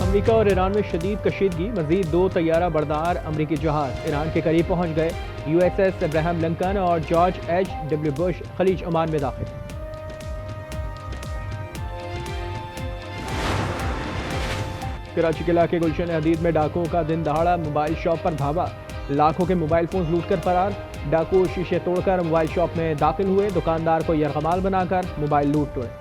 America और Iran में शदीद कशीदगी, मजीद 2 तैयारा बरदार अमरीकी जहाज ईरान के करीब पहुंच गए। USS अब्राहम लिंकन और जॉर्ज H.W. बुश खलीज ओमान में दाखिल। कराची के इलाके गुलशन हदीद में डाकुओं का दिन दहाड़ा मोबाइल शॉप पर धावा, लाखों के मोबाइल फोन लूटकर फरार। डाकू शीशे तोड़कर मोबाइल शॉप में दाखिल हुए, दुकानदार को यरगमाल बनाकर मोबाइल लूट गए।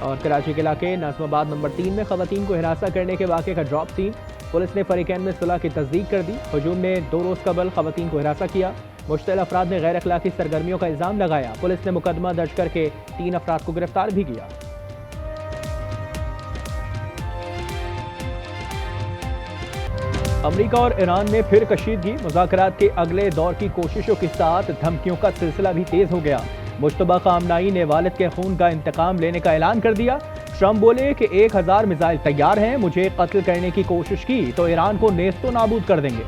और कराची के इलाके नाज़िमाबाद नंबर 3 में खवातीन को हिरासत करने के वाक़े का ड्रॉप सीन, पुलिस ने फरीकैन में सुलह की तस्दीक कर दी। हजूम ने 2 रोज़ कबल खवातीन को हिरासत किया। मुश्तल अफराद ने गैर अखलाकी सरगर्मियों का इल्ज़ाम लगाया। पुलिस ने मुकदमा दर्ज करके 3 अफराद को गिरफ्तार भी किया। अमेरिका और ईरान में फिर कशीदगी, मुज़ाकरात के अगले दौर की कोशिशों के साथ धमकियों का सिलसिला भी तेज हो गया। मुश्तबा खामनाई ने वालिद के खून का इंतकाम लेने का ऐलान कर दिया। ट्रंप बोले कि 1000 मिसाइल तैयार हैं, मुझे कत्ल करने की कोशिश की तो ईरान को नेस्तो नाबूद कर देंगे।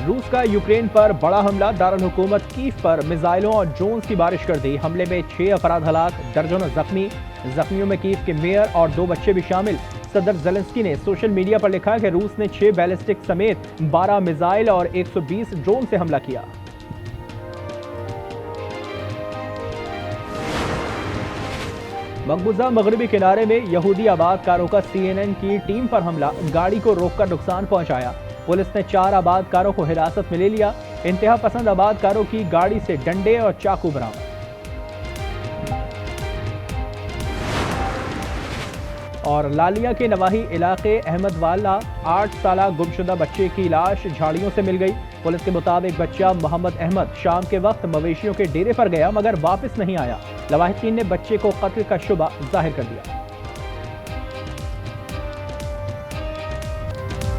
रूस का यूक्रेन पर बड़ा हमला, दारुल हुकूमत कीव पर मिसाइलों और ड्रोन्स की बारिश कर दी। हमले में 6 अफराद हलाक, दर्जनों जख्मी। जख्मियों में कीव के मेयर और 2 बच्चे भी शामिल। सदर ज़ेलेंस्की ने सोशल मीडिया पर लिखा कि रूस ने 6 बैलिस्टिक समेत 12 मिसाइल और 120 ड्रोन से हमला किया। मकबूजा मगरबी किनारे में यहूदी आबादकारों का CNN की टीम पर हमला, गाड़ी को रोककर नुकसान पहुंचाया। पुलिस ने 4 आबादकारों को हिरासत में ले लिया। इंतहा पसंद आबादकारों की गाड़ी से डंडे और चाकू बरामद। और लालिया के नवाही इलाके अहमदवाला 8 साला गुमशुदा बच्चे की लाश झाड़ियों से मिल गई। पुलिस के मुताबिक बच्चा मोहम्मद अहमद शाम के वक्त मवेशियों के डेरे पर गया मगर वापस नहीं आया। लवाहिकीन ने बच्चे को कत्ल का शुबा जाहिर कर दिया।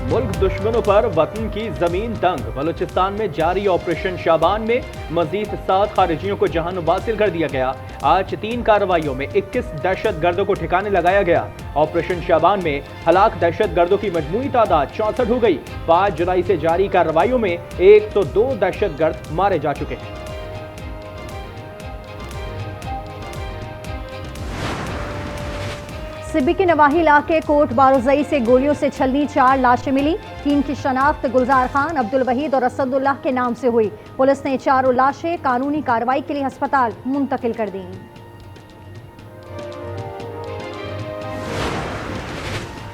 मुल्क दुश्मनों पर वतन की जमीन तंग, बलूचिस्तान में जारी ऑपरेशन शाबान में मजीद 7 खारिजियों को जहानुम हासिल कर दिया गया। आज 3 कार्रवाइयों में 21 दहशत गर्दों को ठिकाने लगाया गया। ऑपरेशन शाबान में हलाक दहशत गर्दों की मजमूई तादाद 64 हो गई। 5 जुलाई से जारी कार्रवाइयों में 102 दहशत गर्द मारे जा चुके हैं। सिबी के नवाही इलाके कोट बारोजई से गोलियों से छलनी 4 लाशें मिली। 3 की शनाख्त गुलजार खान, अब्दुल वहीद और असदुल्लाह के नाम से हुई। पुलिस ने 4 लाशें कानूनी कार्रवाई के लिए अस्पताल मुंतकिल कर दी।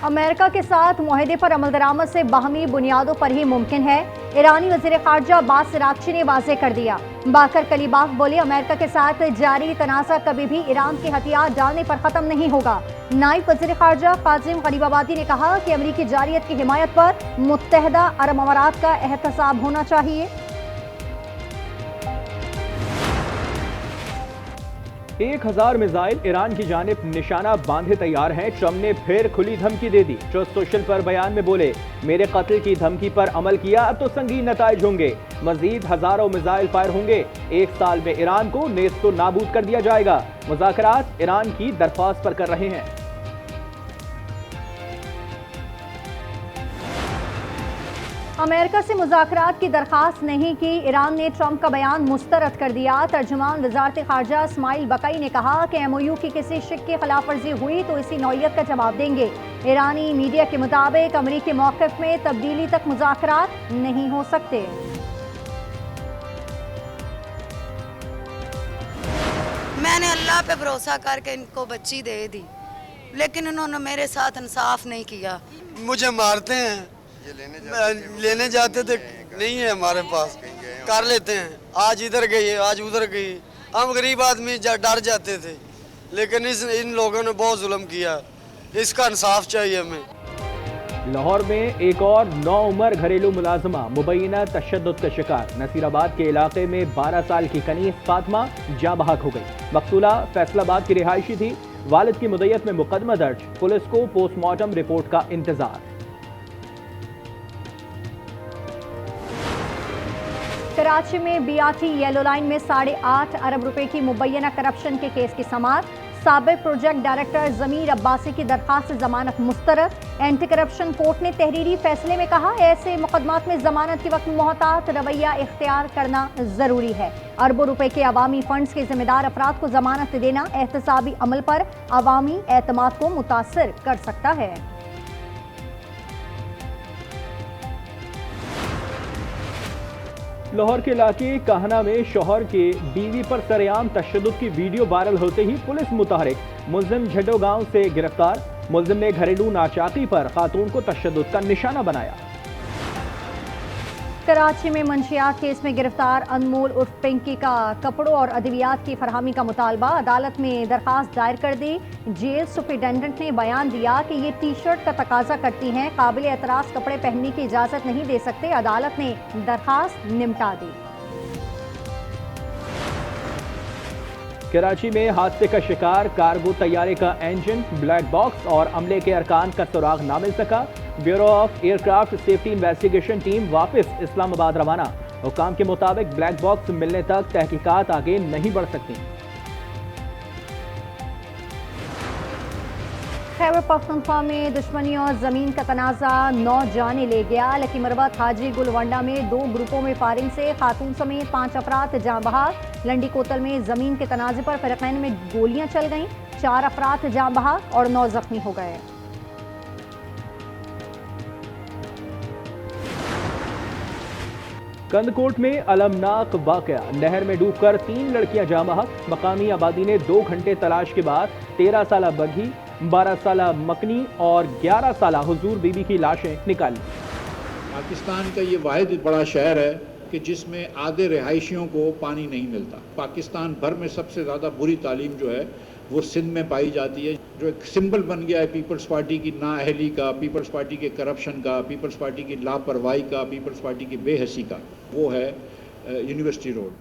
अमेरिका के साथ मुआहदे पर अमल दरामद से बाहमी बुनियादों पर ही मुमकिन है। ईरानी वज़ीर ख़ारजा अब्बास अराग़ची ने वाज़ेह कर दिया। बाकर कलीबाफ बोले, अमेरिका के साथ जारी तनाज़ा कभी भी ईरान के हथियार डालने पर ख़त्म नहीं होगा। नायब वज़ीर ख़ारजा काज़िम ग़रीबाबादी ने कहा कि अमरीकी जारियत की हिमायत पर मुत्तहदा अरब अमारात का एहतसाब होना चाहिए। 1000 मिसाइल ईरान की जानिब निशाना बांधे तैयार हैं। ट्रंप ने फिर खुली धमकी दे दी। ट्रुथ सोशल पर बयान में बोले, मेरे कत्ल की धमकी पर अमल किया तो संगीन नताइज होंगे। मजीद हजारों मिसाइल फायर होंगे। 1 साल में ईरान को नेस्तो नाबूद कर दिया जाएगा। मुज़ाकरात ईरान की दरख्वास्त पर कर रहे हैं। अमेरिका से मुज़ाकरात की दरख्वास्त नहीं की, ईरान ने ट्रंप का बयान मुस्तरद कर दिया। तर्जुमान वज़ारत ख़ारजा इस्माइल बकई ने कहा कि MOU की किसी शिक की खिलाफ वर्जी हुई तो इसी नौइयत का जवाब देंगे। ईरानी मीडिया के मुताबिक अमरीकी मौक़िफ़ में तब्दीली तक मुज़ाकरात नहीं हो सकते। मैंने अल्लाह पे भरोसा करके इनको बच्ची दे दी, लेकिन इन्होंने मेरे साथ इंसाफ नहीं किया। मुझे मारते हैं, लेने जाते थे, नहीं है हमारे पास, कर लेते हैं। आज इधर गई, आज उधर गई। हम गरीब आदमी डर जाते थे, लेकिन इन लोगों ने बहुत जुल्म किया। इसका इंसाफ चाहिए हमें। लाहौर में एक और 9 उम्र घरेलू मुलाजमा मुबैना तशद्दुद का शिकार। नसीराबाद के इलाके में 12 साल की कनीज फातिमा जाँ बहक हो गई। मकतूला फैसलाबाद की रिहायशी थी। वालिद की मुद्दत में मुकदमा दर्ज, पुलिस को पोस्टमार्टम रिपोर्ट का इंतजार। कराची में BRT येलो लाइन में 8.5 अरब रुपए की मुबैना करप्शन के केस की समाअत। साबिक प्रोजेक्ट डायरेक्टर ज़मीर अब्बासी की दरखास्त से जमानत मुस्तरद। एंटी करप्शन कोर्ट ने तहरीरी फैसले में कहा, ऐसे मुकदमात में जमानत के वक्त मोहतात रवैया इख्तियार करना जरूरी है। अरबों रुपए के अवामी फंड्स के जिम्मेदार अफराद को जमानत देना एहतसाबी अमल पर अवामी एतमाद को मुतासिर कर सकता है। लाहौर के इलाके काहना में शौहर के बीवी पर सरेआम तशद्दुद की वीडियो वायरल होते ही पुलिस मुतहरिक, मुलजिम झड्डो गांव से गिरफ्तार। मुलजिम ने घरेलू नाचाकी पर खातून को तशद्दुद का निशाना बनाया। कराची में मंशियात केस में गिरफ्तार अनमोल उर्फ पिंकी का कपड़ों और अद्वियात की फरहमी का मुतालबा। अदालत में दरखास्त दायर कर दी। जेल सुपरिटेंडेंट ने बयान दिया कि ये टी शर्ट का तकाजा करती हैं, काबिल एतराज कपड़े पहनने की इजाजत नहीं दे सकते। अदालत ने दरखास्त निपटा दी। कराची में हादसे का शिकार कार्गो तैयारे का इंजन, ब्लैक बॉक्स और अमले के अरकान का सुराग ना मिल सका। Bureau of aircraft safety investigation team वापस इस्लामाबाद रवाना। हुकाम के मुताबिक ब्लैक बॉक्स मिलने तक तहकीकात आगे नहीं बढ़ सकती। खैबर पख्तूनख्वा में दुश्मनी और जमीन का तनाजा 9 जाने ले गया। लकी मरबत हाजी गुलवंडा में 2 ग्रुपों में फायरिंग से खातून समेत 5 अफराद जाँ बहक। लंडी कोतल में जमीन के तनाजे पर फरीकैन में गोलियां चल गईं, 4 अफराद जाँ बहक और 9 जख्मी हो गए। कंदकोट में अलमनाक वाकया, नहर में डूबकर 3 लड़कियां जाँ बहक। मकामी आबादी ने 2 घंटे तलाश के बाद 13 साला बघी, 12 साला मकनी और 11 साला हुजूर बीबी की लाशें निकाली। पाकिस्तान का ये वाहिद बड़ा शहर है कि जिसमें आधे रिहायशियों को पानी नहीं मिलता। पाकिस्तान भर में सबसे ज़्यादा बुरी तालीम जो है वो सिंध में पाई जाती है, जो एक सिंबल बन गया है पीपल्स पार्टी की नाअहली का, पीपल्स पार्टी के करप्शन का, पीपल्स पार्टी की लापरवाही का, पीपल्स पार्टी की बेहसी का, वो है यूनिवर्सिटी रोड।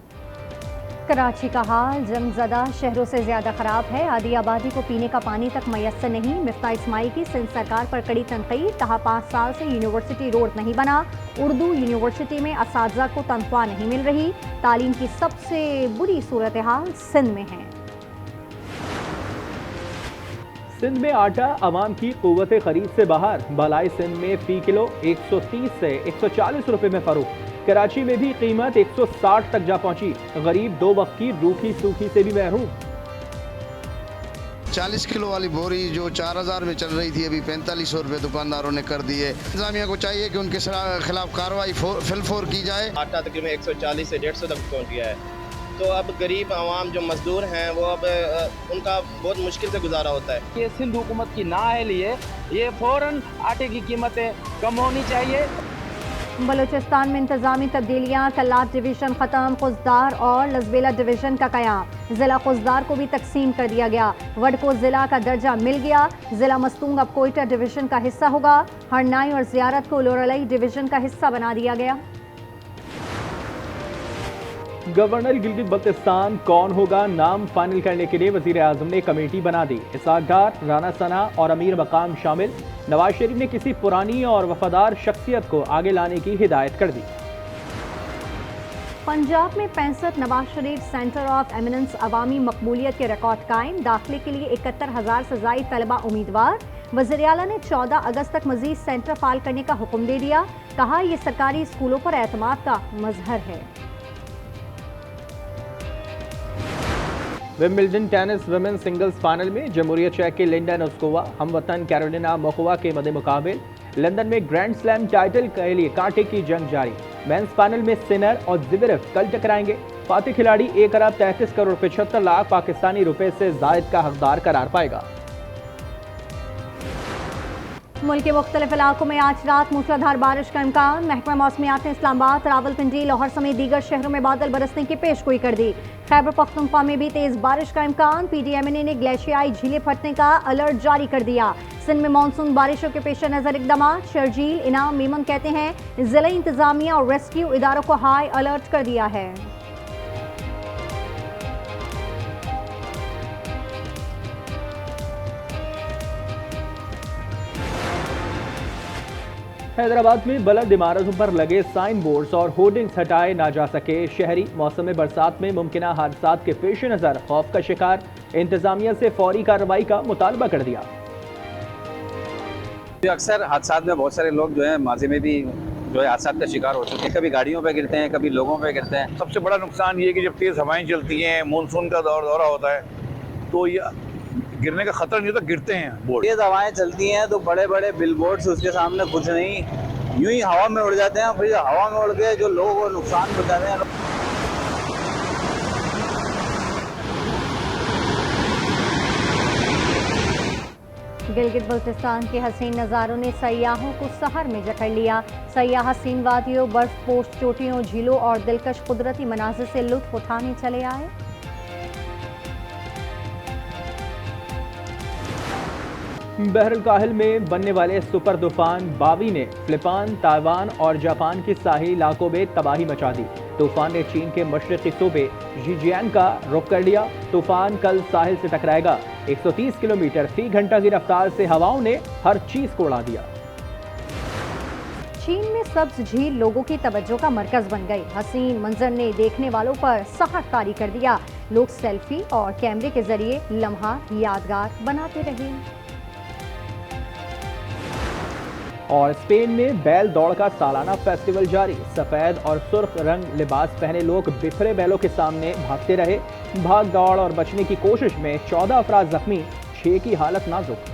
कराची का हाल जंगज़दा शहरों से ज़्यादा ख़राब है। आधी आबादी को पीने का पानी तक मैसर नहीं। मिफ्ता इस्माइल की सिंध सरकार पर कड़ी तनकीद, कहा 5 साल से यूनिवर्सिटी रोड नहीं बना। उर्दू यूनिवर्सिटी में असातिज़ा को तनख्वाह नहीं मिल रही। तालीम की सबसे बुरी सूरत हाल सिंध में है। सिंध में आटा अवाम की कुव्वत खरीद से बाहर। बालाई सिंध में फी किलो 130 से 140 रुपए में फरोख्त। कराची में भी कीमत 160 तक जा पहुंची। गरीब 2 वक्त की रूखी सूखी से भी महरूम। 40 किलो वाली बोरी जो 4000 में चल रही थी, अभी 4500 रुपये दुकानदारों ने कर दिए। इंतजामिया को चाहिए कि उनके खिलाफ कार्रवाई फिलफोर की जाए। आटा तकरीबन 140 से 150 तक पहुँच गया है। तो अब गरीब आवाम जो मजदूर हैं वो अब उनका बहुत मुश्किल से गुजारा होता है। ये सिंध हुकूमत की नाअहली है, ये फ़ौरन आटे की कीमतें कम होनी चाहिए। बलूचिस्तान में इंतजामी तब्दीलियाँ, कल्लात डिवीज़न ख़त्म, खुजदार और लजबेला डिवीज़न का क़याम। ज़िला खुजदार को भी तकसीम कर दिया गया। वडको ज़िला का दर्जा मिल गया। ज़िला मस्तूंग अब कोयटा डिवीज़न का हिस्सा होगा। हरनाई और ज़ियारत को लोरलई डिवीज़न का हिस्सा बना दिया गया। गवर्नर गिलगित बल्तिस्तान कौन होगा, नाम फाइनल करने के लिए वजीर आजम ने कमेटी बना दी। इसाक डार, राना सना और अमीर मकाम शामिल। नवाज शरीफ ने किसी पुरानी और वफादार शख्सियत को आगे लाने की हिदायत कर दी। पंजाब में 65 Nawaz Sharif centre of eminence अवामी मकबूलियत के रिकॉर्ड कायम। दाखिले के लिए 71,000 से ज़ायद तलबा उम्मीदवार। वज़ीर आला ने 14 अगस्त तक मज़ीद सेंटर फाल करने का हुक्म दे दिया। कहा यह सरकारी स्कूलों पर एतमाद का मजहर है। Wimbledon tennis women singles final में जमहूरियत चेक के लिंडा नोस्कोवा हमवतन कैरोलिना मोकोवा के मद्दे मुकाबिल। लंदन में ग्रैंड स्लैम टाइटल के लिए कांटे की जंग जारी। मेंस फाइनल में सिनर और ज़वेरेव कल टकराएंगे। फातिह खिलाड़ी 1 अरब 33 करोड़ 75 लाख पाकिस्तानी रुपए से जायद का हकदार करार पाएगा। मुल्क के मुख्तलिफ इलाकों में आज रात मूसलाधार बारिश का इम्कान। महकमा मौसमियात ने इस्लामाबाद, रावलपिंडी, लाहौर समेत दीगर शहरों में बादल बरसने की पेशगोई कर दी। खैबर पख्तूनख्वा में भी तेज बारिश का इम्कान। PDMNA ने ग्लेशियाई झीलें फटने का अलर्ट जारी कर दिया। सिंध में मानसून बारिशों के पेश नज़र इकदाम। शर्जील, इनाम, मीमन कहते हैं जिला इंतजामिया और रेस्क्यू इदारों को हाई अलर्ट कर दिया है। हैदराबाद में बुलंद इमारतों पर लगे साइन बोर्ड्स और होर्डिंग्स हटाए ना जा सके। शहरी मौसम बरसात में मुमकिना हादसात के पेश नज़र खौफ का शिकार। इंतजामिया से फौरी कार्रवाई का मुतालबा कर दिया। अक्सर हादसा में बहुत सारे लोग जो है माजी में भी जो है हादसा का शिकार हो चुके हैं, कभी गाड़ियों पे गिरते हैं, कभी लोगों पे गिरते हैं। सबसे बड़ा नुकसान ये है कि जब तेज़ हवाएं चलती हैं, मानसून का दौरा होता है, तो ये गिरने का खतरा नहीं होता, गिरते हैं बोर्ड। तेज हवाएं चलती हैं तो बड़े बड़े बिलबोर्ड्स उसके सामने कुछ नहीं, यूं ही हवा में उड़ जाते हैं, फिर हवा में उड़ के जो लोगों को नुकसान पहुंचाते हैं। गिलगित बल्तिस्तान के हसीन नज़ारों ने सयाहों को सहर में जकड़ लिया। सयाह हसीन वादियों, बर्फपोश चोटियों, झीलों और दिलकश कुदरती मनाजिर से लुत्फ उठाने चले आए। बहरुल काहिल में बनने वाले सुपर तूफान बावी ने फिलिपाइन, ताइवान और जापान के साहिली इलाकों में तबाही मचा दी। तूफान ने चीन के मशरक़ी सूबे ज़ीजियांग का रुख कर लिया। तूफान कल साहिल से टकराएगा। 130 किलोमीटर फी घंटा की रफ्तार से हवाओं ने हर चीज को उड़ा दिया। चीन में सब्ज झील लोगों की तवज्जो का मरकज बन गई। हसीन मंजर ने देखने वालों पर सहर तारी कर दिया। लोग सेल्फी और कैमरे के जरिए लम्हा यादगार बनाते रहे। और स्पेन में बैल दौड़ का सालाना फेस्टिवल जारी। सफेद और सुर्ख रंग लिबास पहने लोग बिखरे बैलों के सामने भागते रहे। भाग दौड़ और बचने की कोशिश में 14 अफराद जख्मी, 6 की हालत नाजुक।